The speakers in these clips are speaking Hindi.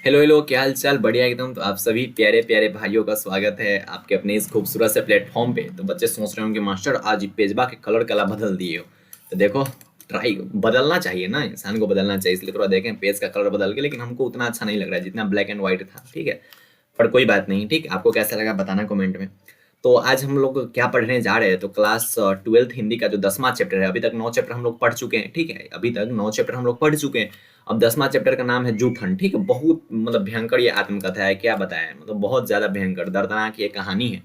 हेलो हेलो, क्या हाल चाल। बढ़िया एकदम। तो आप सभी प्यारे प्यारे भाइयों का स्वागत है आपके अपने इस खूबसूरत से प्लेटफॉर्म पे। तो बच्चे सोच रहे होंगे मास्टर आज पेजबा के कलर कला बदल दिए हो। तो देखो, ट्राई बदलना चाहिए ना, इंसान को बदलना चाहिए। इसलिए थोड़ा देखें पेज का कलर बदल के, लेकिन हमको उतना अच्छा नहीं लग रहा है जितना ब्लैक एंड व्हाइट था। ठीक है, पर कोई बात नहीं। ठीक, आपको कैसा लगा बताना कमेंट में। तो आज हम लोग क्या पढ़ने जा रहे हैं, तो क्लास 12th हिंदी का जो 10वां चैप्टर है, अभी तक 9 चैप्टर हम लोग पढ़ चुके हैं। ठीक है, अभी तक 9 चैप्टर हम लोग पढ़ चुके हैं। अब 10वां चैप्टर का नाम है जूठन। ठीक है, बहुत मतलब भयंकर ये आत्मकथा है, क्या बताया, मतलब बहुत ज्यादा भयंकर दर्दनाक ये कहानी है।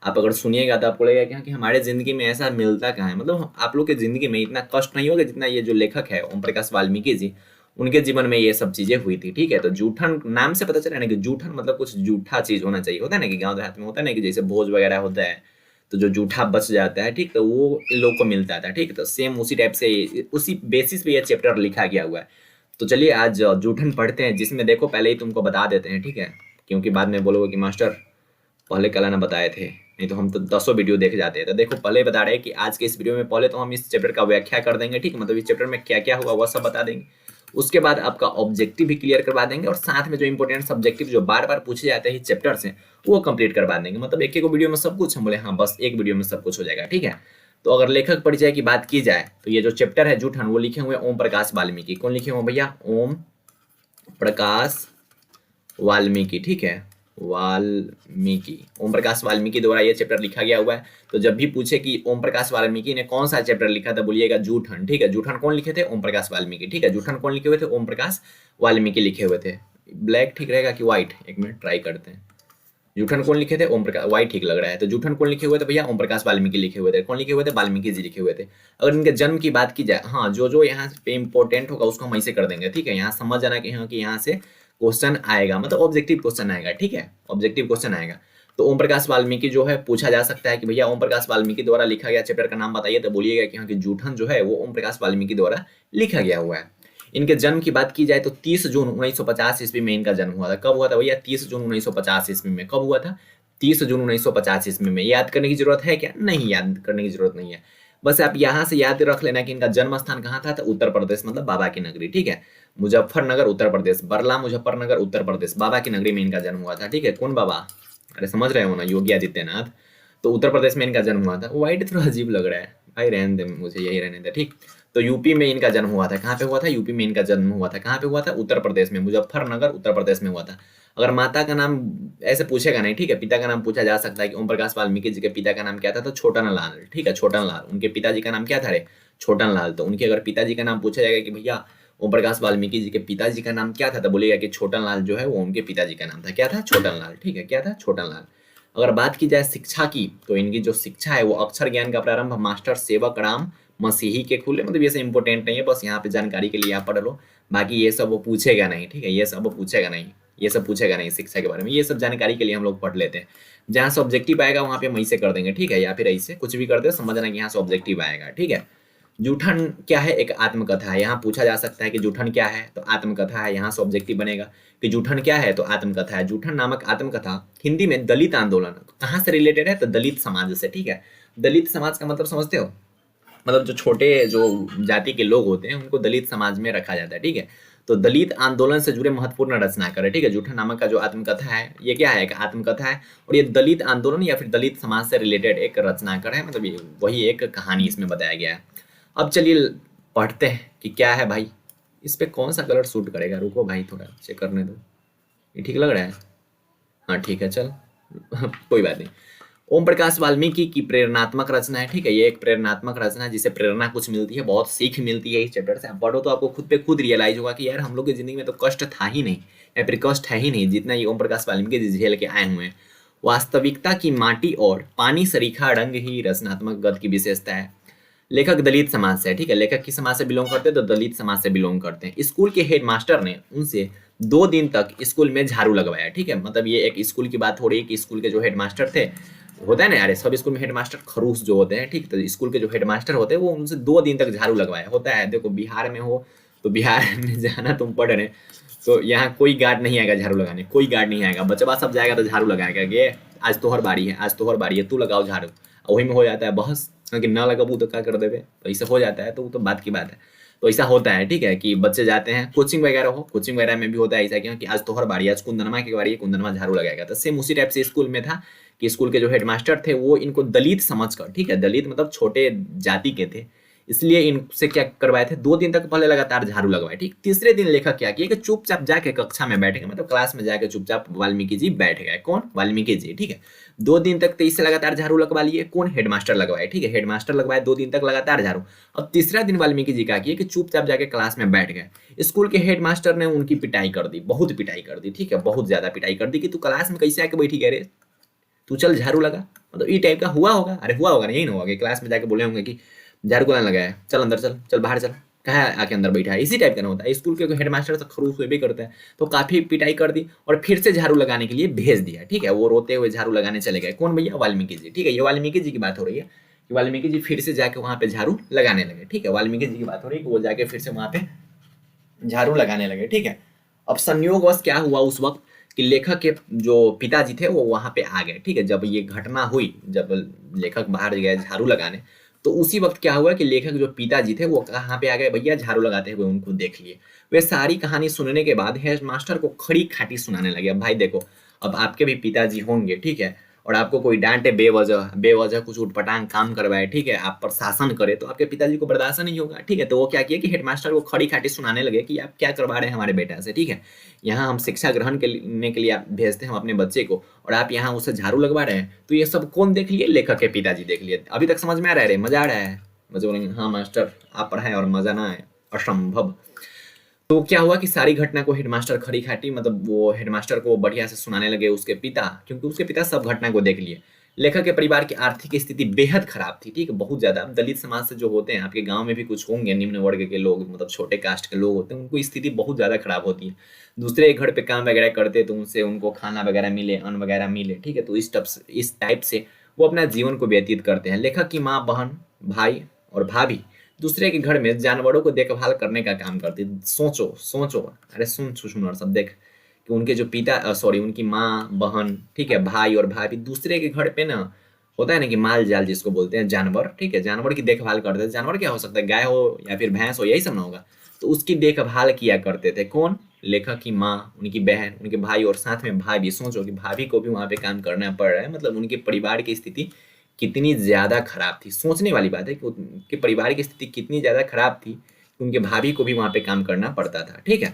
आप अगर सुनिएगा तो आपको लगेगा कि हमारे जिंदगी में ऐसा मिलता कहाँ है। मतलब आप लोग के जिंदगी में इतना कष्ट नहीं होगा जितना ये जो लेखक है ओम प्रकाश वाल्मीकि जी, उनके जीवन में ये सब चीजें हुई थी। ठीक है, तो जूठन नाम से पता चला ना कि जूठन मतलब कुछ जूठा चीज होना चाहिए। होता है ना कि गांव देहात में होता है ना कि जैसे भोज वगैरह होता है तो जो जूठा बच जाता है, ठीक, तो वो इन लोग को मिलता था। ठीक, तो सेम उसी टाइप से उसी बेसिस पे ये चैप्टर लिखा गया हुआ है। तो चलिए आज जूठन पढ़ते हैं, जिसमें देखो पहले ही तुमको बता देते हैं। ठीक है, क्योंकि बाद में बोलोगे कि मास्टर पहले कल ना बताए थे, नहीं तो हम तो 10 वीडियो देख जाते हैं। तो देखो पहले बता रहे हैं कि आज के इस वीडियो में पहले तो हम इस चैप्टर का व्याख्या कर देंगे। ठीक, मतलब इस चैप्टर में क्या क्या हुआ वह सब बता देंगे। उसके बाद आपका ऑब्जेक्टिव भी क्लियर करवा देंगे, और साथ में जो इंपॉर्टेंट सब्जेक्टिव जो बार बार पूछे जाते हैं चैप्टर से वो कंप्लीट करवा देंगे। मतलब एक एक वीडियो में सब कुछ। हम बोले हाँ बस एक वीडियो में सब कुछ हो जाएगा। ठीक है, तो अगर लेखक परिचय की बात की जाए तो ये जो चैप्टर है जूठन वो लिखे हुए ओम प्रकाश वाल्मीकि। कौन लिखे हुए भैया? ओम प्रकाश वाल्मीकि। ठीक है, वाल्मीकि, ओम प्रकाश वाल्मीकि द्वारा ये चैप्टर लिखा गया हुआ है। तो जब भी पूछे कि ओम प्रकाश वाल्मीकि ने कौन सा चैप्टर लिखा था, बोलिएगा जूठन। ठीक है, जूठन कौन लिखे थे? ओम प्रकाश वाल्मीकि। ठीक है, जूठन कौन लिखे हुए थे? ओम प्रकाश वाल्मीकि लिखे हुए थे। ब्लैक ठीक रहेगा कि व्हाइट? एक मिनट ट्राई करते हैं। जूठन कौन लिखे थे? ओम प्रकाश। व्हाइट ठीक लग रहा है। तो जूठन कौन लिखे हुए थे भैया? ओम प्रकाश वाल्मीकि लिखे हुए थे। कौन लिखे हुए थे? वाल्मीकि जी लिखे हुए थे। अगर इनके जन्म की बात की जाए, हाँ जो जो यहाँ पे इंपॉर्टेंट होगा उसको हम ऐसे कर देंगे। ठीक है, यहाँ समझ जाना कि हाँ कि यहाँ से क्वेश्चन आएगा, मतलब ऑब्जेक्टिव क्वेश्चन आएगा। ठीक है, ऑब्जेक्टिव क्वेश्चन आएगा। तो ओम प्रकाश वाल्मीकि जो है पूछा जा सकता है कि भैया ओम प्रकाश वाल्मीकि द्वारा लिखा गया चैप्टर का नाम बताइए। तो बोलिएगा कि हाँ कि जूठन जो है वो ओम प्रकाश वाल्मीकि द्वारा लिखा गया हुआ है। इनके जन्म की बात की जाए तो 30 जून 1950 ईस्वी में इनका जन्म हुआ था। कब हुआ था भैया? 30 जून 1950 ईस्वी में। कब हुआ था? 30 जून 1950 ईस्वी में। याद करने की जरूरत है क्या? नहीं, याद करने की जरूरत नहीं है। बस आप यहाँ से याद रख लेना कि इनका जन्म स्थान कहाँ था, तो उत्तर प्रदेश, मतलब बाबा की नगरी। ठीक है, मुजफ्फरनगर उत्तर प्रदेश, बरला मुजफ्फरनगर उत्तर प्रदेश, बाबा की नगरी में इनका जन्म हुआ था। ठीक है, कौन बाबा? अरे समझ रहे हो ना, योगी आदित्यनाथ। तो उत्तर प्रदेश में इनका जन्म हुआ था। व्हाइट थोड़ा अजीब लग रहा है भाई, रहने दे, मुझे यही रहने दे। ठीक, तो यूपी में इनका जन्म हुआ था। कहाँ पे हुआ था? यूपी में इनका जन्म हुआ था। कहाँ पे हुआ था? उत्तर प्रदेश में, मुजफ्फरनगर उत्तर प्रदेश में हुआ था। अगर माता का नाम ऐसे पूछेगा नहीं, ठीक है, पिता का नाम पूछा जा सकता है कि ओम प्रकाश वाल्मीकि जी के पिता का नाम क्या था, तो छोटन लाल। ठीक है, छोटन लाल। उनके पिताजी का नाम क्या था रे? छोटन लाल। तो उनके अगर पिताजी का नाम पूछा जाएगा कि भैया ओम प्रकाश वाल्मीकि जी के पिताजी का नाम क्या था, तो बोलेगा कि छोटन लाल जो है वो उनके पिताजी का नाम था। क्या था? छोटन लाल। ठीक है, क्या था? छोटन लाल। अगर बात की जाए शिक्षा की, तो इनकी जो शिक्षा है वो अक्षर ज्ञान का प्रारंभ मास्टर सेवक राम मसीही के खुले। मतलब ये सब इंपॉर्टेंट नहीं है, बस यहाँ पे जानकारी के लिए आप पढ़ लो। बाकी ये सब वो पूछेगा नहीं। ठीक है, ये सब वो पूछेगा नहीं, ये सब पूछेगा नहीं शिक्षा के बारे में। ये सब जानकारी के लिए हम लोग पढ़ लेते हैं। जहाँ से ऑब्जेक्टिव आएगा वहाँ पे हम ऐसे कर देंगे। ठीक है, या फिर ऐसे कुछ भी कर दे, समझना कि यहाँ से ऑब्जेक्टिव आएगा। ठीक है, जूठन क्या है? एक आत्मकथा है। यहाँ पूछा जा सकता है कि जूठन क्या है, तो आत्मकथा है। यहाँ से ऑब्जेक्टिव बनेगा कि जूठन क्या है, तो आत्मकथा है। जूठन नामक आत्मकथा हिंदी में दलित आंदोलन कहाँ से रिलेटेड है, तो दलित समाज से। ठीक है, दलित समाज का मतलब समझते हो? मतलब जो छोटे जो जाति के लोग होते हैं उनको दलित समाज में रखा जाता है। ठीक है, तो दलित आंदोलन से जुड़े महत्वपूर्ण रचनाकार है। ठीक है, जूठन नामक का जो आत्मकथा है ये क्या है? एक आत्मकथा है, और ये दलित आंदोलन या फिर दलित समाज से रिलेटेड एक रचनाकार है। मतलब ये वही एक कहानी इसमें बताया गया है। अब चलिए पढ़ते हैं कि क्या है भाई, इस पे कौन सा कलर सूट करेगा। रुको भाई थोड़ा चेक करने दो, ये ठीक लग रहा है? हाँ ठीक है, चल कोई बात नहीं। ओम प्रकाश वाल्मीकि की प्रेरणात्मक रचना है। ठीक है, ये एक प्रेरणात्मक रचना है जिससे प्रेरणा कुछ मिलती है, बहुत सीख मिलती है। इस चैप्टर से आप पढ़ो तो आपको खुद पे खुद रियलाइज होगा कि यार हम लोग की जिंदगी में तो कष्ट था ही नहीं, या फिर कष्ट है ही नहीं जितना ये ओम प्रकाश वाल्मीकि जी झेल के आए हुए हैं। वास्तविकता की माटी और पानी सरीखा रंग ही रचनात्मक गद की विशेषता है। लेखक दलित समाज से है। ठीक है, लेखक किस समाज से बिलोंग करते हैं, तो दलित समाज से बिलोंग करते हैं। स्कूल के हेडमास्टर ने उनसे 2 दिन तक स्कूल में झाड़ू लगवाया। ठीक है, मतलब ये एक स्कूल की बात हो रही है कि स्कूल के जो हेडमास्टर थे, होता है ना यार सब स्कूल में हेडमास्टर खरूस जो होते हैं। ठीक, तो स्कूल के जो हेडमास्टर होते हैं वो उनसे 2 दिन तक झाड़ू लगवाया होता है। देखो बिहार में हो तो बिहार में जाना तुम पढ़ रहे, तो यहाँ कोई गार्ड नहीं आएगा झाड़ू लगाने, कोई गार्ड नहीं आएगा। बच्चा सब जाएगा तो झाड़ू लगाएगा कि आज तोहर बारी है, आज तोहर बारी है, तू लगाओ झाड़ू। वही में हो जाता है बहस कि ना लगाबू तो क्या कर देवे, तो ऐसे हो जाता है। तो वो तो बात की बात है। तो ऐसा होता है, ठीक है, कि बच्चे जाते हैं कोचिंग वगैरह हो, कोचिंग वगैरह में भी होता है ऐसा कि आज तोहर बारी, आज कुंदनमा की बारी है, कुंदनमा झाड़ू लगाएगा। तो सेम उसी टाइप से स्कूल में था कि स्कूल के जो हेडमास्टर थे वो इनको दलित समझकर, ठीक है, दलित मतलब छोटे जाति के थे, इसलिए इनसे क्या करवाए थे, 2 दिन तक पहले लगातार झाड़ू लगवाए। ठीक, तीसरे दिन लेखक क्या किया कि चुपचाप जाके कक्षा में बैठ गए, मतलब क्लास में जाके चुपचाप वाल्मीकि जी बैठ गए। कौन? वाल्मीकि जी, ठीक है। 2 दिन तक 23 से लगातार झाड़ू लगवा लिए। कौन? हेडमास्टर लगवाए, ठीक है, हेडमास्टर लगवाए 2 दिन तक लगातार झाड़ू। अब तीसरा दिन वाल्मीकि जी क्या किए कि चुपचाप जाके क्लास में बैठ गए। स्कूल के हेडमास्टर ने उनकी पिटाई कर दी, बहुत पिटाई कर दी, ठीक है, बहुत ज्यादा पिटाई कर दी कि तू क्लास में कैसे आके बैठी, कह रहे तू चल झाड़ू लगा, मतलब ये टाइप का हुआ होगा। अरे हुआ होगा, नहीं हुआ कि क्लास में जाके बोले होंगे कि झाड़ू को लगाया, चल अंदर चल, चल बाहर चल, कहा आके अंदर बैठा है, इसी टाइप का ना होता है। स्कूल के हेडमास्टर तो खरूस हुए भी करते हैं, तो काफी पिटाई कर दी और फिर से झाड़ू लगाने के लिए भेज दिया, ठीक है। वो रोते हुए झाड़ू लगाने चले गए। कौन भैया? वाल्मीकि जी, ठीक है। ये वाल्मीकि जी की बात हो रही है कि वाल्मीकि जी फिर से जाके वहां पे झाड़ू लगाने लगे, ठीक है। वाल्मीकि जी की बात हो रही है कि वो जाके फिर से वहां पे झाड़ू लगाने लगे, ठीक है। अब संयोगवश क्या हुआ उस वक्त कि लेखक के जो पिताजी थे वो वहां पे आ गए, ठीक है। जब ये घटना हुई, जब लेखक बाहर गए झाड़ू लगाने, तो उसी वक्त क्या हुआ कि लेखक जो पिताजी थे वो कहाँ पे आ गए, भैया झाड़ू लगाते हुए उनको देख लिए। वे सारी कहानी सुनने के बाद हेड मास्टर को खड़ी खाटी सुनाने लगे। अब भाई देखो, अब आपके भी पिताजी होंगे, ठीक है, और आपको कोई डांटे बेवजह बेवजह कुछ उठपटांग काम करवाए, ठीक है, आप पर शासन करे, तो आपके पिताजी को बर्दाश्त नहीं होगा, ठीक है। तो वो क्या किया कि हेडमास्टर को खड़ी खाटी सुनाने लगे कि आप क्या करवा रहे हैं हमारे बेटा से, ठीक है। यहाँ हम शिक्षा ग्रहण करने के लिए आप भेजते हैं अपने बच्चे को, और आप यहाँ उसे झाड़ू लगवा रहे हैं। तो ये सब कौन देख लिए? लेखक के पिताजी देख लिए। अभी तक समझ में आ रहा है? रे मजा आ रहा है? मजे बोलेंगे हाँ मास्टर, आप पढ़ाएं और मजा ना आए, असंभव। तो क्या हुआ कि सारी घटना को हेडमास्टर खड़ी खाटी, मतलब वो हेडमास्टर को बढ़िया से सुनाने लगे उसके पिता, क्योंकि उसके पिता सब घटना को देख लिए। लेखक के परिवार की आर्थिक स्थिति बेहद खराब थी, ठीक है, बहुत ज्यादा। दलित समाज से जो होते हैं, आपके गांव में भी कुछ होंगे निम्न वर्ग के लोग, मतलब छोटे कास्ट के लोग होते हैं, उनको स्थिति बहुत ज्यादा खराब होती है। दूसरे घर पे काम वगैरह करते तो उनसे उनको खाना वगैरह मिले, अन्न वगैरह मिले, ठीक है। तो इस टाइप से वो अपना जीवन को व्यतीत करते हैं। लेखक की माँ, बहन, भाई और भाभी दूसरे के घर में जानवरों को देखभाल करने का काम करती। सोचो सोचो, अरे सुन सुन और सब देख कि उनके जो पिता, सॉरी, उनकी माँ, बहन, ठीक है, भाई और भाभी दूसरे के घर पे ना, होता है ना कि माल जाल जिसको बोलते हैं, जानवर, ठीक है, जानवर की देखभाल करते थे। जानवर क्या हो सकता है? गाय हो या फिर भैंस हो, यही सब ना होगा। तो उसकी देखभाल किया करते थे। कौन? लेखक की माँ, उनकी बहन, उनके भाई और साथ में भाभी। सोचो कि भाभी को भी वहां पे काम करना पड़ रहा है, मतलब उनके परिवार की स्थिति कितनी ज्यादा खराब थी। सोचने वाली बात है कि उनके परिवार की स्थिति कितनी ज्यादा खराब थी कि उनके भाभी को भी वहां पे काम करना पड़ता था, ठीक है।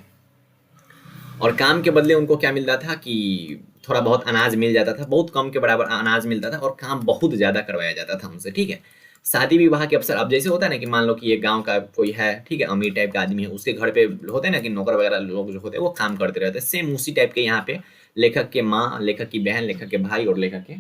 और काम के बदले उनको क्या मिलता था कि थोड़ा बहुत अनाज मिल जाता था, बहुत कम के बराबर अनाज मिलता था, और काम बहुत ज्यादा करवाया जाता था उनसे, ठीक है। शादी विवाह के अवसर, अब जैसे होता है ना कि मान लो कि ये गांव का कोई है, ठीक है, अमीर टाइप का आदमी है, उसके घर पे होते हैं ना कि नौकर वगैरह लोग जो होते हैं वो काम करते रहते हैं। सेम उसी टाइप के यहाँ पे लेखक के माँ, लेखक की बहन, लेखक के भाई और लेखक के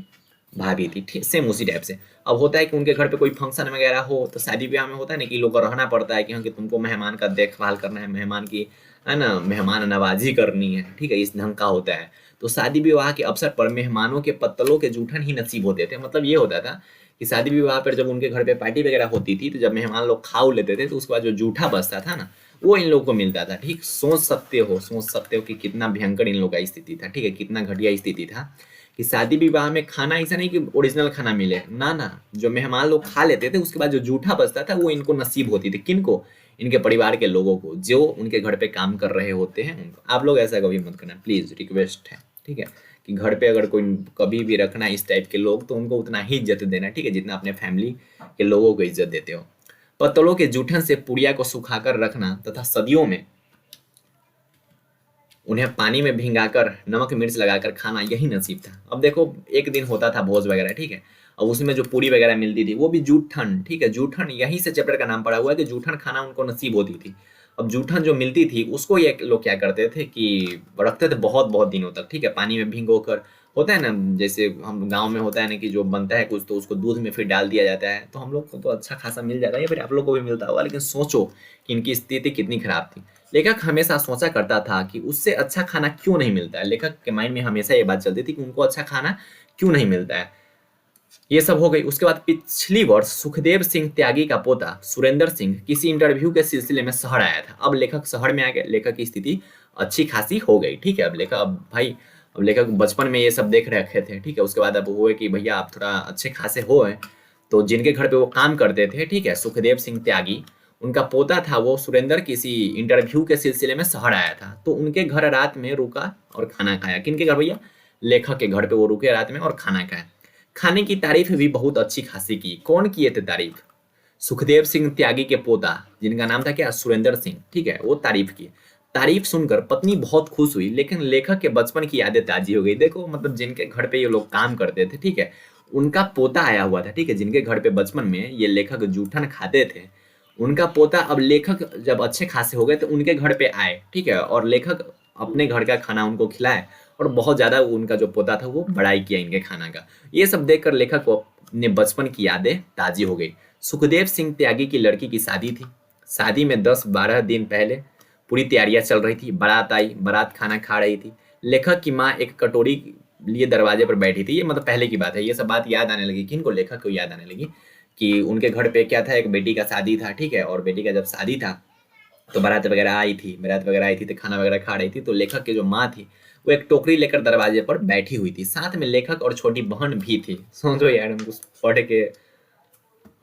भाभी थी, ठीक, सेम उसी टाइप से। अब होता है कि उनके घर पे कोई फंक्शन वगैरह हो, तो शादी ब्याह में होता है ना कि लोग को रहना पड़ता है कि हाँ कि तुमको मेहमान का देखभाल करना है, मेहमान की, है ना, मेहमान नवाजी करनी है, ठीक है, इस ढंग का होता है। तो शादी विवाह के अवसर पर मेहमानों के पत्तलों के जूठन ही नसीब होते थे। मतलब ये होता था कि शादी विवाह पर जब उनके घर पे पार्टी वगैरह होती थी, तो जब मेहमान लोग खा लेते थे तो उसके बाद जो जूठा बचता था ना, वो इन लोगों को मिलता था। ठीक, सोच सकते हो कि कितना भयंकर इन लोगों का स्थिति था, ठीक है, कितना घटिया स्थिति था कि शादी विवाह में खाना ऐसा नहीं कि ओरिजिनल खाना मिले, ना ना, जो मेहमान लोग खा लेते थे उसके बाद जो जूठा बचता था वो इनको नसीब होती थी। किनको? इनके परिवार के लोगों को, जो उनके घर पे काम कर रहे होते हैं उनको। आप लोग ऐसा कभी मत करना प्लीज, रिक्वेस्ट है, ठीक है, कि घर पे अगर कोई कभी भी रखना इस टाइप के लोग, तो उनको उतना ही इज्जत देना, ठीक है, जितना अपने फैमिली के लोगों को इज्जत देते हो। पत्तलों के जूठन से पुड़िया को सुखाकर रखना तथा सदियों में उन्हें पानी में भिंगाकर नमक मिर्च लगाकर खाना, यही नसीब था। अब देखो, एक दिन होता था भोज वगैरह, ठीक है, अब उसमें जो पूरी वगैरह मिलती थी वो भी जूठन, ठीक है, जूठन, यहीं से चैप्टर का नाम पड़ा हुआ है कि जूठन खाना उनको नसीब होती थी। अब जूठन जो मिलती थी उसको ये लोग क्या करते थे कि रखते थे बहुत बहुत दिनों तक, ठीक है, पानी में भिगो कर। होता है ना, जैसे हम गांव में होता है ना कि जो बनता है कुछ तो उसको दूध में फिर डाल दिया जाता है, तो हम लोग को तो अच्छा खासा मिल जाता है, या फिर आप लोग को भी मिलता होगा। लेकिन सोचो कि इनकी स्थिति कितनी खराब थी। लेखक हमेशा सोचा करता था कि उससे अच्छा खाना क्यों नहीं मिलता है। लेखक के माइंड में हमेशा ये बात चलती थी कि उनको अच्छा खाना क्यों नहीं मिलता है। ये सब हो गई। उसके बाद पिछली वर्ष सुखदेव सिंह त्यागी का पोता सुरेंद्र सिंह किसी इंटरव्यू के सिलसिले में शहर आया था। अब लेखक शहर में आ गए, लेखक की स्थिति अच्छी खासी हो गई, ठीक है। अब लेखक बचपन में ये सब देख रखे थे, ठीक है, उसके बाद अब हुए कि भैया आप थोड़ा अच्छे खासे हो हैं, तो जिनके घर पे वो काम करते थे, ठीक है, सुखदेव सिंह त्यागी, उनका पोता था वो सुरेंद्र किसी इंटरव्यू के सिलसिले में शहर आया था, तो उनके घर रात में रुका और खाना खाया। किनके घर भैया? लेखक के घर पे वो रुके रात में और खाना खाया। खाने की तारीफ भी बहुत अच्छी खासी की। कौन किए थे तारीफ? सुखदेव सिंह त्यागी के पोता, जिनका नाम था क्या? सुरेंद्र सिंह, ठीक है, वो तारीफ किए। तारीफ सुनकर पत्नी बहुत खुश हुई, लेकिन लेखक के बचपन की यादें ताजी हो गई। देखो मतलब जिनके घर पे ये लोग काम करते थे, ठीक है, उनका पोता आया हुआ था, ठीक है, जिनके घर पे बचपन में ये लेखक जूठन खाते थे, उनका पोता अब लेखक जब अच्छे खासे हो गए तो उनके घर पे आए, ठीक है, और लेखक अपने घर का खाना उनको खिलाए और बहुत ज्यादा उनका जो पोता था वो बड़ाई किया इनके खाना का। ये सब देखकर लेखक को अपने बचपन की यादें ताजी हो गई। सुखदेव सिंह त्यागी की लड़की की शादी थी। शादी में 10-12 दिन पहले पूरी तैयारियां चल रही थी। बारात आई, बारात खाना खा रही थी। लेखक की माँ एक कटोरी लिए दरवाजे पर बैठी थी। ये मतलब पहले की बात है। ये सब बात याद आने लगी किनको? लेखक को याद आने लगी कि उनके घर पे क्या था, एक बेटी का शादी था, ठीक है, और बेटी का जब शादी था तो बारात वगैरह आई थी, तो खाना वगैरह खा रही थी। तो लेखक की जो माँ थी वो एक टोकरी लेकर दरवाजे पर बैठी हुई थी। साथ में लेखक और छोटी बहन भी थी। समझो यार, हमको पढ़ के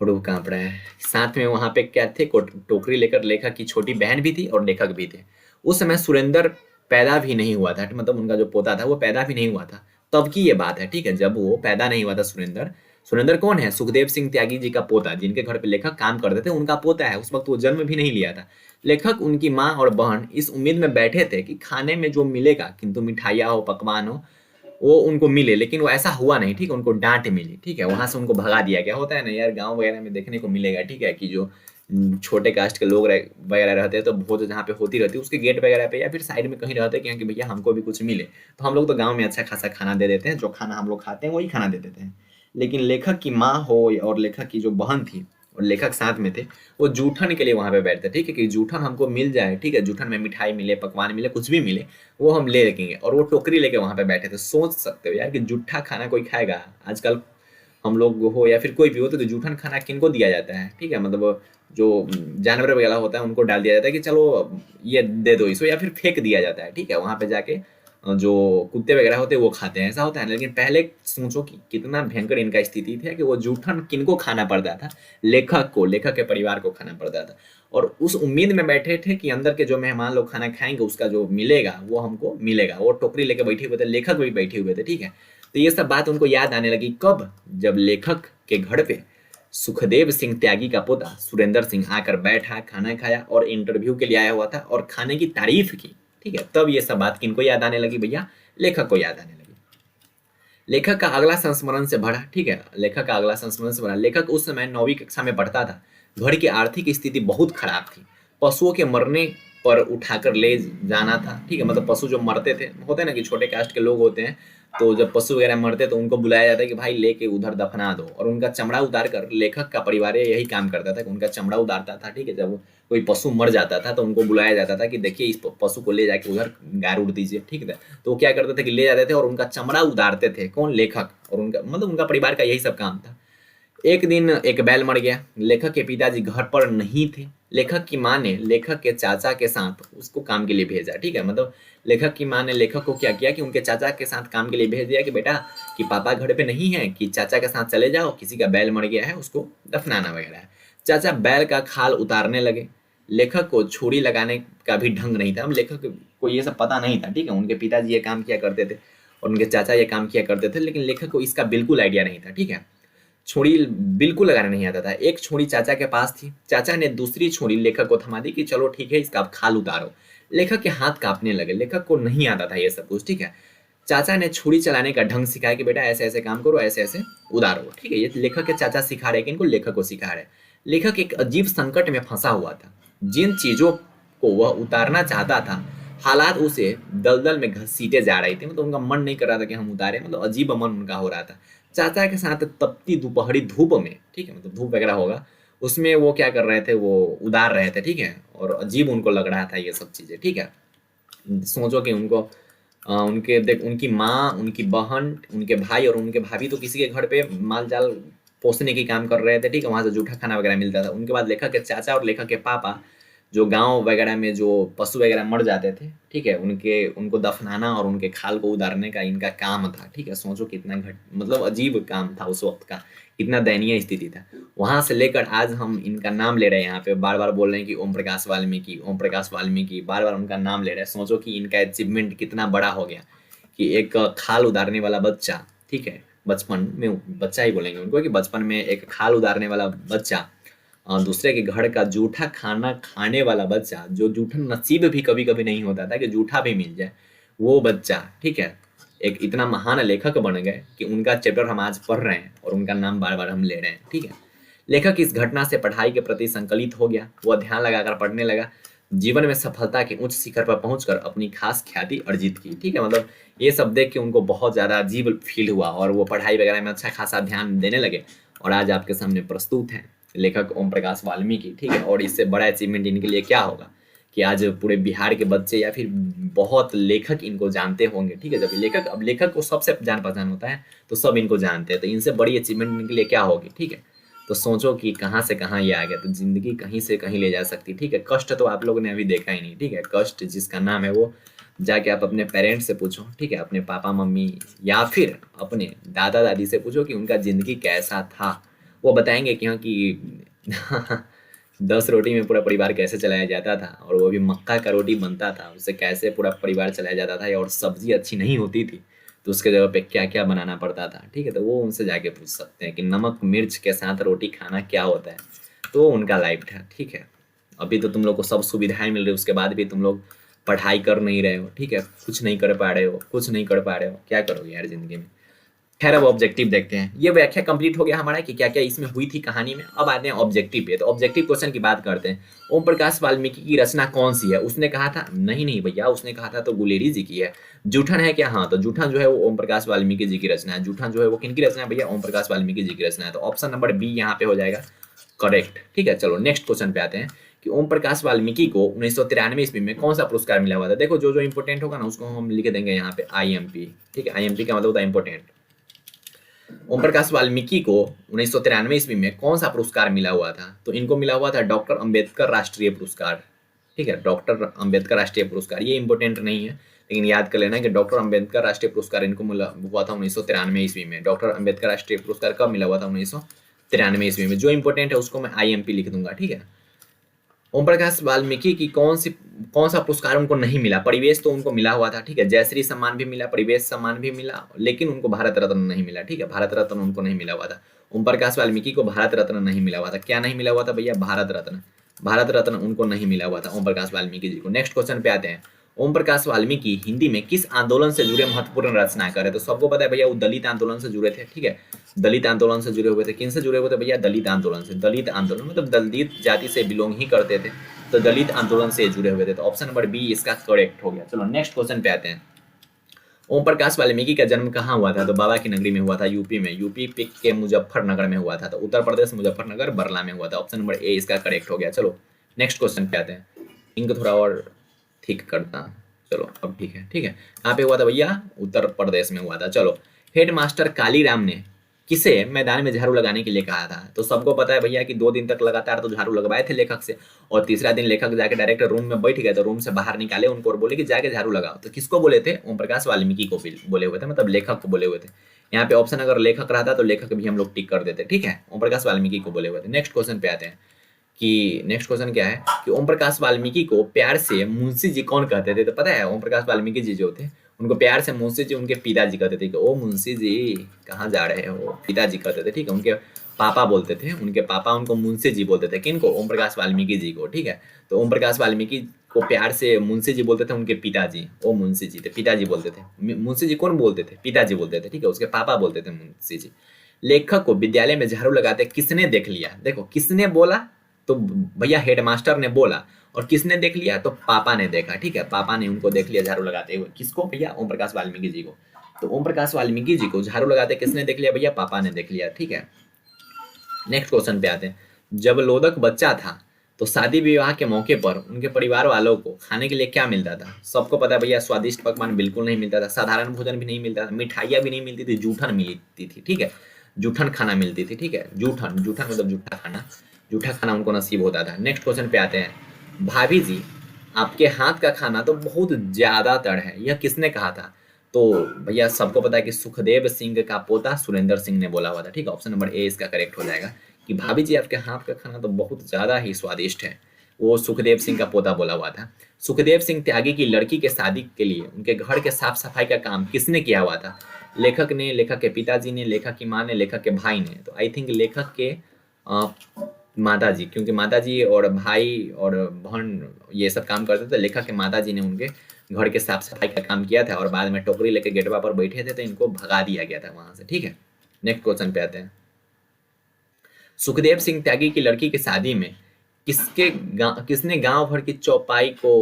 रूह कांप रहा है। साथ में वहां पे क्या थे? टोकरी लेकर लेखक की छोटी बहन भी थी और लेखक भी थे। उस समय सुरेंद्र पैदा भी नहीं हुआ था, मतलब उनका जो पोता था वो पैदा भी नहीं हुआ था। तब की ये बात है, ठीक है, जब वो पैदा नहीं हुआ था सुरेंद्र। सुरेंद्र कौन है? सुखदेव सिंह त्यागी जी का पोता, जिनके घर पे लेखक काम करते थे, उनका पोता है। उस वक्त वो जन्म भी नहीं लिया था। लेखक, उनकी माँ और बहन इस उम्मीद में बैठे थे कि खाने में जो मिलेगा, किंतु मिठाइयाँ हो, पकवान हो, वो उनको मिले, लेकिन वो ऐसा हुआ नहीं, ठीक है, उनको डांट मिली, ठीक है, वहां से उनको भगा दिया गया। होता है ना यार, गांव वगैरह में देखने को मिलेगा, ठीक है, कि जो छोटे कास्ट के लोग वगैरह रहते हैं तो भोज जहाँ पे होती रहती है उसके गेट वगैरह पे या फिर साइड में कहीं रहते हैं कि भैया हमको भी कुछ मिले, तो हम लोग तो गाँव में अच्छा खासा खाना दे देते हैं। जो खाना हम लोग खाते हैं वही खाना दे देते हैं। लेकिन लेखक की माँ हो और लेखक की जो बहन थी और लेखक साथ में थे, वो जूठन के लिए वहां पे बैठते, ठीक है, कि जूठन हमको मिल जाए, ठीक है, जूठन में मिठाई मिले, पकवान मिले, कुछ भी मिले, वो हम ले लेंगे। और वो टोकरी लेके वहां पे बैठे थे। सोच सकते हो यार कि जूठा खाना कोई खाएगा? आजकल हम लोग हो या फिर कोई भी हो तो जूठन खाना किनको दिया जाता है, ठीक है, मतलब जो जानवर वगैरह होता है उनको डाल दिया जाता है कि चलो ये दे दो इसको, या फिर फेंक दिया जाता है, ठीक है, वहां पे जाके जो कुत्ते वगैरह होते हैं वो खाते हैं, ऐसा होता है। लेकिन पहले सोचो कि कितना भयंकर इनका स्थिति थी कि वो जूठन किनको खाना पड़ता था? लेखक को, लेखक के परिवार को खाना पड़ता था। और उस उम्मीद में बैठे थे कि अंदर के जो मेहमान लोग खाना खाएंगे उसका जो मिलेगा वो हमको मिलेगा। वो टोकरी लेके बैठे हुए थे, लेखक भी बैठे हुए थे, ठीक है। तो ये सब बात उनको याद आने लगी कब? जब लेखक के घर पे सुखदेव सिंह त्यागी का पोता सुरेंद्र सिंह आकर बैठा, खाना खाया और इंटरव्यू के लिए आया हुआ था और खाने की तारीफ की, ठीक है। तब ये सब बात किनको याद आने लगी भैया? लेखक को याद आने लगी। लेखक का अगला संस्मरण से भरा, ठीक है, लेखक का अगला संस्मरण से भरा। लेखक उस समय 9वीं कक्षा में पढ़ता था। घर की आर्थिक स्थिति बहुत खराब थी। पशुओं के मरने पर उठाकर ले जाना था, ठीक है, मतलब पशु जो मरते थे, होते हैं ना कि छोटे कास्ट के लोग होते हैं, तो जब पशु वगैरह मरते तो उनको बुलाया जाता है कि भाई लेके उधर दफना दो, और उनका चमड़ा उतार कर, लेखक का परिवार यही काम करता था कि उनका चमड़ा उतारता था, ठीक है। जब कोई पशु मर जाता था तो उनको बुलाया जाता था कि देखिए इस पशु को ले जाके उधर गाड़ उड़ दीजिए, ठीक है। तो वो क्या करते थे कि ले जाते थे और उनका चमड़ा उतारते थे। कौन? लेखक। और उनका मतलब उनका परिवार का यही सब काम था। एक दिन एक बैल मर गया। लेखक के पिताजी घर पर नहीं थे। लेखक की माँ ने लेखक के चाचा के साथ उसको काम के लिए भेजा, ठीक है, मतलब लेखक की माँ ने लेखक को क्या किया कि उनके चाचा के साथ काम के लिए भेज दिया कि बेटा कि पापा घर पे नहीं है, कि चाचा के साथ चले जाओ, किसी का बैल मर गया है उसको दफनाना वगैरह है। चाचा बैल का खाल उतारने लगे। लेखक को छुरी लगाने का भी ढंग नहीं था। लेखक को ये सब पता नहीं था, ठीक है, उनके पिताजी ये काम किया करते थे और उनके चाचा ये काम किया करते थे, लेकिन लेखक को इसका बिल्कुल आइडिया नहीं था, ठीक है। छुरी बिल्कुल लगाने नहीं आता था। एक छुरी चाचा के पास थी। चाचा ने दूसरी छुरी लेखक को थमा दी कि चलो ठीक है इसका आप खाल उतारो। लेखक के हाथ कांपने लगे। लेखक को नहीं आता था ये सब कुछ, ठीक है। चाचा ने छुरी चलाने का ढंग सिखाया कि बेटा ऐसे ऐसे काम करो, ऐसे ऐसे उतारो, ठीक है। ये लेखक के चाचा सिखा रहे कि इनको लेखक को सिखा रहे। लेखक एक अजीब संकट में फंसा हुआ था। जिन चीजों को वह उतारना चाहता था हालात उसे दलदल में घसीटे जा रही थी, मतलब उनका मन नहीं कर रहा था कि हम उतारे, मतलब अजीब मन उनका हो रहा था। चाचा के साथ तपती दोपहरी धूप में, ठीक है, मतलब धूप वगैरह होगा उसमें वो क्या कर रहे थे, वो उतार रहे थे, ठीक है, और अजीब उनको लग रहा था ये सब चीजें, ठीक है। सोचो कि उनको उनके देख उनकी माँ, उनकी बहन, उनके भाई और उनके भाभी तो किसी के घर पे माल जाल पोसने की काम कर रहे थे, ठीक है, वहां से जूठा खाना वगैरह मिलता था। उनके बाद लेखक के चाचा और लेखक के पापा जो गांव वगैरह में जो पशु वगैरह मर जाते थे, ठीक है, उनके उनको दफनाना और उनके खाल को उतारने का इनका काम था, ठीक है। सोचो कितना मतलब अजीब काम था उस वक्त का, कितना दयनीय स्थिति था। वहां से लेकर आज हम इनका नाम ले रहे हैं, यहाँ पे बार बार बोल रहे हैं कि ओम प्रकाश वाल्मीकि, ओम प्रकाश वाल्मीकि, बार बार उनका नाम ले रहे हैं। सोचो कि इनका अचीवमेंट कितना बड़ा हो गया कि एक खाल उतारने वाला बच्चा, ठीक है, बचपन में, बच्चा ही बोलेंगे उनको, कि बचपन में एक खाल उतारने वाला बच्चा, दूसरे के घर का जूठा खाना खाने वाला बच्चा, जो जूठा नसीब भी कभी कभी नहीं होता था कि जूठा भी मिल जाए, वो बच्चा, ठीक है, एक इतना महान लेखक बन गए कि उनका चैप्टर हम आज पढ़ रहे हैं और उनका नाम बार बार हम ले रहे हैं, ठीक है। लेखक इस घटना से पढ़ाई के प्रति संकलित हो गया, वह ध्यान लगाकर पढ़ने लगा, जीवन में सफलता के उच्च शिखर पर पहुंचकर अपनी खास ख्याति अर्जित की, ठीक है। मतलब ये सब देख के उनको बहुत ज्यादा अजीब फील हुआ और वो पढ़ाई वगैरह में अच्छा खासा ध्यान देने लगे और आज आपके सामने प्रस्तुत है लेखक ओम प्रकाश वाल्मीकि, ठीक है। और इससे बड़ा अचीवमेंट इनके लिए क्या होगा कि आज पूरे बिहार के बच्चे या फिर बहुत लेखक इनको जानते होंगे, ठीक है। जब लेखक, अब लेखक को सबसे जान पहचान होता है तो सब इनको जानते हैं, तो इनसे बड़ी अचीवमेंट इनके लिए क्या होगी, ठीक है। तो सोचो कि कहाँ से कहाँ ये आ गया, तो जिंदगी कहीं से कहीं ले जा सकती, ठीक है। कष्ट तो आप लोगों ने अभी देखा ही नहीं, ठीक है। कष्ट जिसका नाम है वो जाके आप अपने पेरेंट्स से पूछो, ठीक है, अपने पापा मम्मी या फिर अपने दादा दादी से पूछो कि उनका जिंदगी कैसा था। वो बताएंगे कि हाँ कि 10 रोटी में पूरा परिवार कैसे चलाया जाता था, और वो भी मक्का का रोटी बनता था, उससे कैसे पूरा परिवार चलाया जाता था, और सब्जी अच्छी नहीं होती थी तो उसके जगह पे क्या क्या बनाना पड़ता था, ठीक है। तो वो उनसे जाके पूछ सकते हैं कि नमक मिर्च के साथ रोटी खाना क्या होता है, तो उनका लाइफ था, ठीक है। अभी तो तुम लोग को सब सुविधाएं मिल रही है, उसके बाद भी तुम लोग पढ़ाई कर नहीं रहे हो, ठीक है, कुछ नहीं कर पा रहे हो, कुछ नहीं कर पा रहे हो, क्या करोगे यार जिंदगी में। खैर अब ऑब्जेक्टिव देखते हैं। ये व्याख्या कंप्लीट हो गया हमारा कि क्या क्या इसमें हुई थी कहानी में। अब आते हैं ऑब्जेक्टिव पे। तो ऑब्जेक्टिव क्वेश्चन की बात करते हैं। ओम प्रकाश वाल्मीकि की रचना कौन सी है? उसने कहा था, नहीं नहीं भैया, उसने कहा था तो गुलेरी जी की है। जूठन है क्या? हाँ, तो जूठन जो है वो ओम प्रकाश वाल्मीकि जी की रचना है। जूठन जो है वो किनकी रचना है भैया? ओम प्रकाश वाल्मीकि जी की रचना है। तो ऑप्शन नंबर बी यहाँ पे हो जाएगा करेक्ट, ठीक है। चलो नेक्स्ट क्वेश्चन पे आते हैं कि ओम प्रकाश वाल्मीकि को 1993 ईस्वी में कौन सा पुरस्कार मिला हुआ था। देखो जो जो इंपोर्टेंट होगा ना उसको हम लिख देंगे यहाँ पे IMP, ठीक है। IMP का मतलब होता है इंपोर्टेंट। ओम प्रकाश वाल्मीकि को 1993 ईस्वी में कौन सा पुरस्कार मिला हुआ था? तो इनको मिला हुआ था डॉक्टर अंबेडकर राष्ट्रीय पुरस्कार, ठीक है। डॉक्टर अंबेडकर राष्ट्रीय पुरस्कार, ये इंपोर्टेंट नहीं है लेकिन याद कर लेना कि डॉक्टर अंबेडकर राष्ट्रीय पुरस्कार इनको मिला हुआ था 1993 ईस्वी में। डॉक्टर अंबेडकर राष्ट्रीय पुरस्कार कब मिला हुआ था? 1993 ईस्वी में। जो इंपोर्टेंट है उसको मैं IMP लिख दूंगा, ठीक है। ओम प्रकाश वाल्मीकि की कौन सा पुरस्कार उनको नहीं मिला? परिवेश तो उनको मिला हुआ था, ठीक है। जयश्री सम्मान भी मिला, परिवेश सम्मान भी मिला, लेकिन उनको भारत रत्न नहीं मिला, ठीक है। भारत रत्न उनको नहीं मिला हुआ था। ओम प्रकाश वाल्मीकि को भारत रत्न नहीं मिला हुआ था। क्या नहीं मिला हुआ था भैया? भारत रत्न। भारत रत्न उनको नहीं मिला हुआ था ओम प्रकाश वाल्मीकि जी को। नेक्स्ट क्वेश्चन पे आते हैं। ओम प्रकाश वाल्मीकि हिंदी में किस आंदोलन से जुड़े महत्वपूर्ण रचना करे? तो सबको पता है भैया वो दलित आंदोलन से जुड़े थे, ठीक है। दलित आंदोलन से जुड़े हुए थे। किन से जुड़े हुए थे भैया? दलित आंदोलन से। दलित आंदोलन मतलब दलित जाति से बिलोंग ही करते थे, तो दलित आंदोलन से जुड़े हुए थे। तो ऑप्शन नंबर बी इसका करेक्ट हो गया। चलो नेक्स्ट क्वेश्चन पे आते हैं। ओम प्रकाश वाल्मीकि का जन्म कहाँ हुआ था? तो बाबा की नगरी में हुआ था, यूपी में। यूपी के मुजफ्फरनगर में हुआ था। तो उत्तर प्रदेश मुजफ्फरनगर बरला में हुआ था। ऑप्शन नंबर ए इसका करेक्ट हो गया। चलो नेक्स्ट क्वेश्चन पे आते हैं। इनको थोड़ा और ठीक करता हूं। चलो अब ठीक है, ठीक है। कहाँ पे हुआ था भैया? उत्तर प्रदेश में हुआ था। चलो, हेड मास्टर कालीराम ने किसे मैदान में झाड़ू लगाने के लिए कहा था? तो सबको पता है भैया कि 2 दिन तक लगातार तो झाड़ू लगवाए थे लेखक से, और तीसरा दिन लेखक जाके डायरेक्ट रूम में बैठ गए, तो रूम से बाहर निकाले उनको और बोले कि जाके झाड़ू लगाओ। तो किसको बोले थे? ओम प्रकाश वाल्मीकि को बोले हुए थे, मतलब लेखक को बोले हुए थे। यहाँ पे ऑप्शन अगर लेखक रहता तो लेखक भी हम लोग टिक कर देते, ठीक है। ओम प्रकाश वाल्मीकि को बोले हुए थे। नेक्स्ट क्वेश्चन पे आते हैं कि नेक्स्ट क्वेश्चन क्या है कि ओम प्रकाश वाल्मीकि को प्यार से मुंशी जी कौन कहते थे? तो पता है ओम प्रकाश वाल्मीकि जी जो थे उनको प्यार से मुंशी जी उनके पिताजी कहते थे कि ओ मुंशी जी कहाँ जा रहे हो, पिताजी कहते थे, ठीक है। उनके पापा बोलते थे, उनके पापा उनको मुंशी जी बोलते थे। किनको? ओम प्रकाश वाल्मीकि जी को, ठीक है। तो ओम प्रकाश वाल्मीकि को प्यार से मुंशी जी बोलते थे उनके पिताजी। ओ मुंशी जी थे, पिताजी बोलते थे। मुंशी जी कौन बोलते थे? पिताजी बोलते थे, ठीक है। उसके पापा बोलते थे मुंशी जी। लेखक को विद्यालय में झाड़ू लगाते किसने देख लिया? देखो किसने बोला? तो भैया हेडमास्टर ने बोला। और किसने देख लिया? तो पापा ने देखा, ठीक है। पापा ने उनको देख लिया झाड़ू लगाते हुए। किसको भैया? ओम प्रकाश वाल्मीकि जी को। तो ओम प्रकाश वाल्मीकि जी को झाड़ू लगाते किसने देख लिया भैया? पापा ने देख लिया, ठीक है। नेक्स्ट क्वेश्चन पे आते हैं। जब लोदक बच्चा था तो शादी विवाह के मौके पर उनके परिवार वालों को खाने के लिए क्या मिलता था? सबको पता है भैया स्वादिष्ट पकवान बिल्कुल नहीं मिलता था, साधारण भोजन भी नहीं मिलता था, मिठाइयाँ भी नहीं मिलती थी, जूठन मिलती थी, ठीक है। जूठन खाना मिलती थी, ठीक है। जूठन, जूठन मतलब जूठा खाना, जूठा खाना उनको नसीब होता था। नेक्स्ट क्वेश्चन पे आते हैं। भाभी जी आपके हाथ का खाना तो बहुत ज्यादातर है, यह किसने कहा था? तो भैया सबको पता है कि सुखदेव सिंह का पोता सुरेंद्र सिंह ने बोला हुआ था। ठीक है, ऑप्शन नंबर ए इसका करेक्ट हो जाएगा कि भाभी जी आपके हाथ का खाना तो बहुत ज्यादा ही स्वादिष्ट है, वो सुखदेव सिंह का पोता बोला हुआ था। सुखदेव सिंह त्यागी की लड़की के शादी के लिए उनके घर के साफ सफाई का काम किसने किया हुआ था? लेखक ने, लेखक के पिताजी ने, लेखक की माँ ने, लेखक के भाई ने? तो आई थिंक लेखक के माता जी, क्योंकि माता जी और भाई और बहन ये सब काम करते थे। लेखक के माता जी ने उनके घर के साफ सफाई का काम किया था और बाद में टोकरी लेके गेटवा पर बैठे थे तो इनको भगा दिया गया था वहां से। ठीक है, नेक्स्ट क्वेश्चन पे आते हैं। सुखदेव सिंह त्यागी की लड़की की शादी में किसने गांव भर की चौपाई को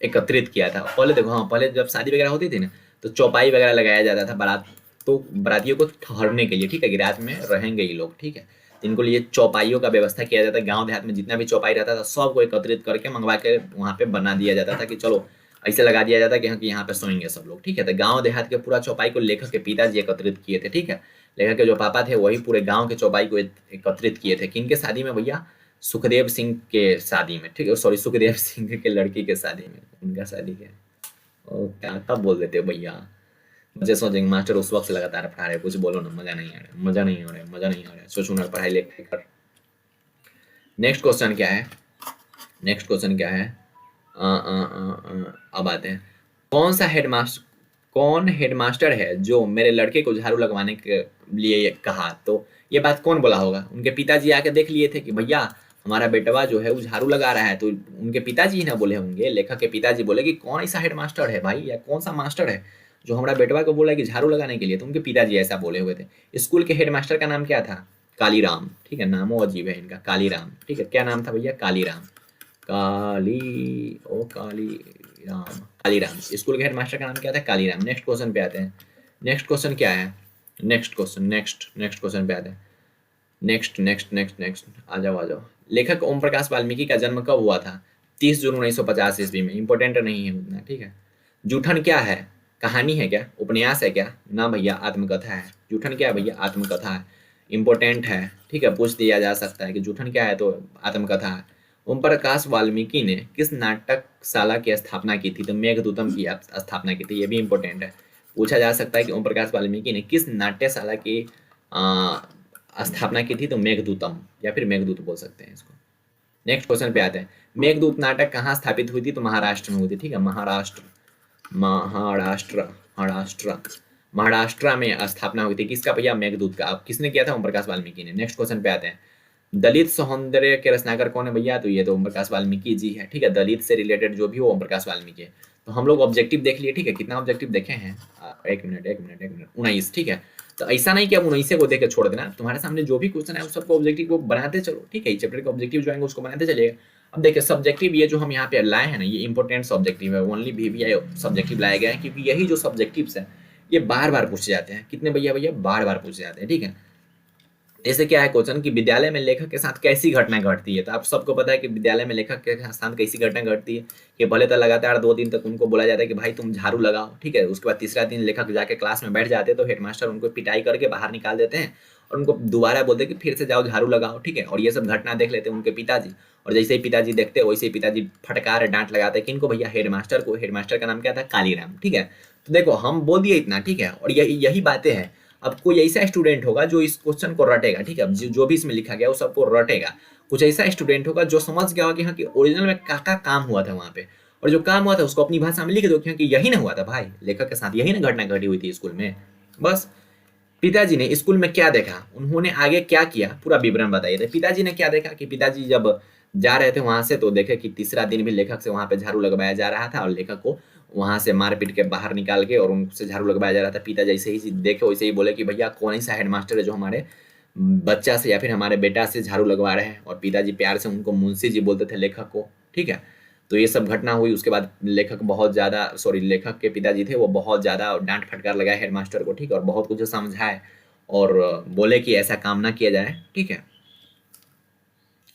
एकत्रित किया था? पहले देखो, हाँ पहले जब शादी वगैरह होती थी ना तो चौपाई वगैरह लगाया जाता था बारात, तो बारातियों को ठहरने के लिए, ठीक है, कि रात में रहेंगे ये लोग, ठीक है, तो इनको लिए चौपाइयों का व्यवस्था किया जाता है। गांव देहात में जितना भी चौपाई रहता था सबको एकत्रित करके मंगवा के वहां पे बना दिया जाता था कि चलो ऐसे लगा दिया जाता कि हाँ कि यहाँ पे सोएंगे सब लोग। ठीक है, तो गांव देहात के पूरा चौपाई को लेखक के पिताजी एकत्रित किए थे। ठीक है, लेखक के जो पापा थे वही पूरे गांव के चौपाई को एकत्रित किए थे। किनके शादी में भैया? सुखदेव सिंह के शादी में। ठीक है, सॉरी, सुखदेव सिंह के लड़की के शादी में। उनका शादी क्या है? ओ क्या कब बोल देते हो भैया? बच्चे सोचेंगे मास्टर उस वक्त से लगातार पढ़ा रहे, कुछ बोलो ना, मजा नहीं आ रहा, मजा नहीं आ रहा, मजा नहीं आ रहा, सोचो ना, पढ़ाई लिखाई कर। नेक्स्ट क्वेश्चन क्या है? नेक्स्ट क्वेश्चन क्या है? अब आते हैं। कौन सा हेडमास्टर कौन हेडमास्टर है जो मेरे लड़के को झाड़ू लगवाने के लिए कहा? तो ये बात कौन बोला होगा? उनके पिताजी आके देख लिए थे कि भैया हमारा बेटवा जो है वो झाड़ू लगा रहा है, तो उनके पिताजी ही ना बोले होंगे, लेखक के पिताजी बोले कि कौन ऐसा हेडमास्टर है भाई, या कौन सा मास्टर है जो हमारा बेटवा को बोला कि झाड़ू लगाने के लिए? तो उनके पिताजी ऐसा बोले हुए थे। स्कूल के हेडमास्टर का नाम क्या था? कालीराम। ठीक है, नामो अजीब है इनका, कालीराम। ठीक है, क्या नाम था भैया? कालीराम। काली राम, कालीराम। स्कूल के हेडमास्टर का नाम क्या था? कालीराम। नेक्स्ट क्वेश्चन पे आते हैं। नेक्स्ट क्वेश्चन क्या है? नेक्स्ट क्वेश्चन, नेक्स्ट क्वेश्चन पे आते हैं। नेक्स्ट नेक्स्ट नेक्स्ट नेक्स्ट आ जाओ, आ जाओ। लेखक ओम प्रकाश वाल्मीकि का जन्म कब हुआ था? 30 जून 1950 ईस्वी में। इंपॉर्टेंट नहीं है उतना। ठीक है, जूठन क्या है? कहानी है क्या? उपन्यास है क्या? ना भैया, आत्मकथा है। जूठन क्या है भैया? आत्मकथा है। इंपॉर्टेंट है, ठीक है, पूछ दिया जा सकता है कि जूठन क्या है, तो आत्मकथा है। ओम प्रकाश वाल्मीकि ने किस नाटकशाला की स्थापना की थी? तो मेघदूतम की स्थापना की थी। ये भी इंपॉर्टेंट है, पूछा जा सकता है कि ओम प्रकाश वाल्मीकि ने किस नाट्यशाला की स्थापना की थी? तो मेघदूतम, या फिर मेघदूत बोल सकते हैं इसको। नेक्स्ट क्वेश्चन पे आते हैं। मेघदूत नाटक कहाँ स्थापित हुई थी? तो महाराष्ट्र में हुई थी। ठीक है, महाराष्ट्र, महाराष्ट्र, महाराष्ट्र, महाराष्ट्र में स्थापना हुई थी। किसका भैया? मेघदूत का। अब किसने किया था? ओम प्रकाश वाल्मीकि ने। नेक्स्ट क्वेश्चन पे आते हैं। दलित सौंदर्य के रचनाकार कौन है भैया? तो ये तो ओम प्रकाश वाल्मीकि जी है। ठीक है, दलित से रिलेटेड जो भी हो ओम प्रकाश वाल्मीकि है। तो हम लोग ऑब्जेक्टिव देख लिए। ठीक है, कितना ऑब्जेक्टिव देखे हैं? एक मिनट, एक मिनट, एक मिनट, 19। ठीक है, तो ऐसा नहीं कि अब 19 को देख के छोड़ देना, तुम्हारे सामने जो भी क्वेश्चन है उस सबको ऑब्जेक्टिव को बनाते चलो। ठीक है, चैप्टर का ऑब्जेक्टिव जो आएंगे उसको बनाते चलिएगा। अब देखिए सब्जेक्टिव ये जो हम यहाँ पे लाए हैं ना, ये इंपॉर्टेंट सब्जेक्टिव है। ओनली VVI सब्जेक्टिव लाया गया है क्योंकि यही जो सब्जेक्टिव्स है ये बार बार पूछे जाते हैं। कितने भैया? भैया बार बार पूछे जाते हैं। ठीक है, ऐसे क्या है क्वेश्चन कि विद्यालय में लेखक के साथ कैसी घटना घटती है? तो आप सबको पता है कि विद्यालय में लेखक के साथ कैसी घटना घटती है कि पहले तो लगातार 2 दिन तक उनको बोला जाता है कि भाई तुम झाड़ू लगाओ। ठीक है, उसके बाद तीसरा दिन लेखक जाके क्लास में बैठ जाते हैं तो हेडमास्टर उनको पिटाई करके बाहर निकाल देते हैं और उनको दोबारा बोलते हैं कि फिर से जाओ झाड़ू लगाओ। ठीक है, और ये सब घटना देख लेते हैं उनके पिताजी, और जैसे ही पिताजी देखते हैं वैसे ही पिताजी फटकार डांट लगाते हैं। किनको भैया? हेडमास्टर को। हेडमास्टर का नाम क्या था? कालीराम। ठीक है, तो देखो हम बोल दिए इतना। ठीक है, और यही बातें हैं। अब कोई ऐसा स्टूडेंट होगा जो इस क्वेश्चन को रटेगा। ठीक है, जो भी इसमें लिखा गया वो सबको रटेगा। कुछ ऐसा स्टूडेंट होगा जो समझ गया होगा कि हाँ कि ओरिजिनल में क्या काम हुआ था वहां पे, और जो काम हुआ था उसको अपनी भाषा में लिख दो कि यही ना हुआ था भाई, लेखक के साथ यही ना घटना घटी हुई थी स्कूल में। बस पिताजी ने स्कूल में क्या देखा, उन्होंने आगे क्या किया, पूरा विवरण बताइए। थे पिताजी ने क्या देखा कि पिताजी जब जा रहे थे वहां से तो देखे कि तीसरा दिन भी लेखक से वहां पे झाड़ू लगवाया जा रहा था और लेखक को वहां से मार पीट के बाहर निकाल के और उनसे झाड़ू लगवाया जा रहा था। पिता जैसे ही देखे वैसे ही बोले कि भैया कौन सा हेडमास्टर है जो हमारे बच्चा से या फिर हमारे बेटा से झाड़ू लगवा रहे हैं, और पिताजी प्यार से उनको मुंशी जी बोलते थे लेखक को। ठीक है, तो ये सब घटना हुई। उसके बाद लेखक बहुत ज़्यादा, सॉरी, लेखक के पिताजी थे वो बहुत ज़्यादा डांट फटकार लगाए हेडमास्टर को। ठीक है, और बहुत कुछ समझाए और बोले कि ऐसा काम ना किया जाए। ठीक है,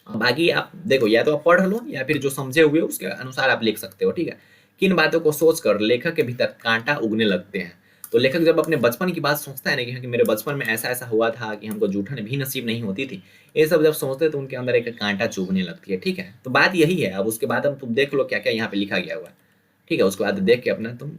बाकी आप देखो, या तो आप पढ़ लो या फिर जो समझे हुए उसके अनुसार आप लिख सकते हो। ठीक है, किन बातों को सोचकर लेखक के भीतर कांटा उगने लगते हैं? तो लेखक जब अपने बचपन की बात सोचता है ना कि हाँ, कि मेरे बचपन में ऐसा ऐसा हुआ था कि हमको जूठन भी नसीब नहीं होती थी, ये सब जब सोचते हैं तो उनके अंदर एक कांटा चुभने लगती है। ठीक है, तो बात यही है। अब उसके बाद अब तुम देख लो क्या क्या यहाँ पे लिखा गया हुआ है। ठीक है, उसके बाद देख के अपना तुम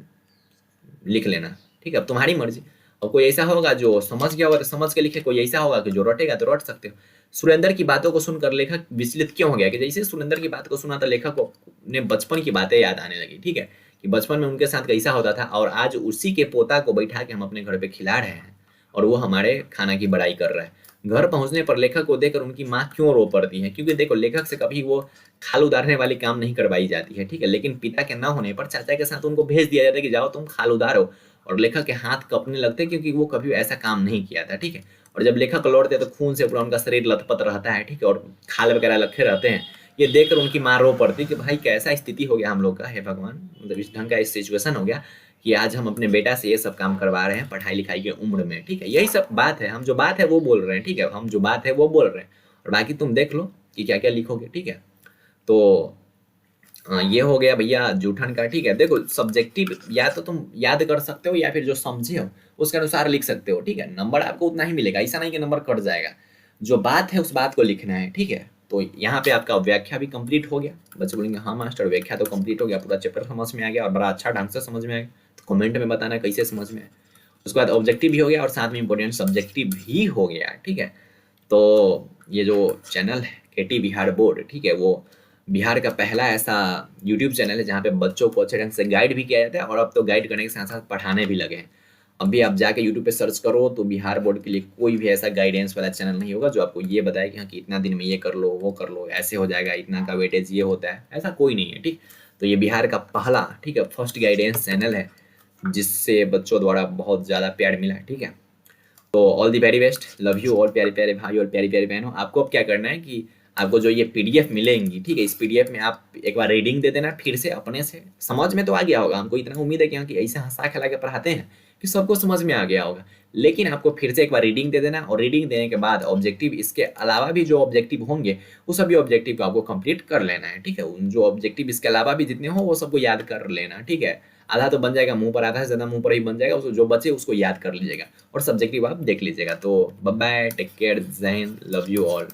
लिख लेना। ठीक है, अब तुम्हारी मर्जी। और कोई ऐसा होगा जो समझ गया होगा तो समझ के लिखे, कोई ऐसा होगा कि जो रटेगा तो रट सकते हो। सुरेंद्र की बातों को सुनकर लेखक विचलित क्यों हो गया कि जैसे सुरेंद्र की बात को सुना तो लेखक को ने बचपन की बातें याद आने लगी। ठीक है, कि बचपन में उनके साथ कैसा होता था और आज उसी के पोता को बैठा के हम अपने घर पे खिला रहे हैं और वो हमारे खाना की बड़ाई कर रहा है। घर पहुंचने पर लेखक को देखकर उनकी माँ क्यों रो पड़ती है, क्योंकि देखो लेखक से कभी वो खाल उतारने वाली काम नहीं करवाई जाती है। ठीक है, लेकिन पिता के ना होने पर चाचा के साथ उनको भेज दिया जाता है कि जाओ तुम खाल उतारो, और लेखक के हाथ कपने लगते हैं क्योंकि वो कभी ऐसा काम नहीं किया था। ठीक है, और जब लेखक लौटते हैं तो खून से पूरा उनका शरीर लथपथ रहता है। ठीक है, और खाल वगैरह लखे रहते हैं। ये देखकर उनकी माँ रो पड़ती कि भाई कैसा स्थिति हो गया हम लोग का, हे भगवान, मतलब इस ढंग का सिचुएशन हो गया कि आज हम अपने बेटा से ये सब काम करवा रहे हैं पढ़ाई लिखाई की उम्र में। ठीक है, यही सब बात है, हम जो बात है वो बोल रहे हैं। ठीक है, हम जो बात है वो बोल रहे हैं और बाकी तुम देख लो कि क्या क्या लिखोगे। ठीक है, तो ये हो गया भैया जूठन का। ठीक है, देखो सब्जेक्टिव या तो तुम याद कर सकते हो या फिर जो समझे हो उसके अनुसार लिख सकते हो। ठीक है, नंबर आपको उतना ही मिलेगा, ऐसा नहीं कि नंबर कट जाएगा। जो बात है उस बात को लिखना है। ठीक है, तो यहाँ पे आपका व्याख्या भी कंप्लीट हो गया। बच्चे बोलेंगे हाँ मास्टर व्याख्या तो कंप्लीट हो गया, पूरा चैप्टर समझ में आ गया और बड़ा अच्छा ढंग से समझ में आ गया। तो कमेंट में बताना कैसे समझ में आया। उसके बाद ऑब्जेक्टिव भी हो गया और साथ में इंपॉर्टेंट सब्जेक्टिव भी हो गया। ठीक है, तो ये जो चैनल है केटी बिहार बोर्ड, ठीक है, वो बिहार का पहला ऐसा यूट्यूब चैनल है जहाँ पे बच्चों को अच्छे ढंग से गाइड भी किया जाता है और अब तो गाइड करने के साथ साथ पढ़ाने भी लगे हैं। अभी आप जाके यूट्यूब पे सर्च करो तो बिहार बोर्ड के लिए कोई भी ऐसा गाइडेंस वाला चैनल नहीं होगा जो आपको ये बताए कि हाँ कि इतना दिन में ये कर लो वो कर लो ऐसे हो जाएगा, इतना का वेटेज ये होता है, ऐसा कोई नहीं है। ठीक, तो ये बिहार का पहला, ठीक है, फर्स्ट गाइडेंस चैनल है जिससे बच्चों द्वारा बहुत ज़्यादा प्यार मिला है। ठीक है, तो all the very best, love you all प्यारे प्यारे भाई और प्यारी प्यारी बहनों। आपको अब क्या करना है कि आपको जो ये पीडीएफ मिलेंगी, ठीक है, इस पीडीएफ में आप एक बार रीडिंग दे देना फिर से अपने से। समझ में तो आ गया होगा, हमको इतना उम्मीद है कि हाँ कि ऐसे हंसा खिला के पढ़ाते हैं कि सबको समझ में आ गया होगा। लेकिन आपको फिर से एक बार रीडिंग दे देना और रीडिंग देने के बाद ऑब्जेक्टिव, इसके अलावा भी जो ऑब्जेक्टिव होंगे वो सभी ऑब्जेक्टिव को आपको कंप्लीट कर लेना है। ठीक है, उन जो ऑब्जेक्टिव इसके अलावा भी जितने हो वो सबको याद कर लेना। ठीक है, आधा तो बन जाएगा मुंह पर, आधा से ज़्यादा मुंह पर ही बन जाएगा, उसको जो बचे उसको याद कर लीजिएगा और सब्जेक्टिव आप देख लीजिएगा। तो बाय बाय, टेक केयर, जय हिंद, लव यू ऑल।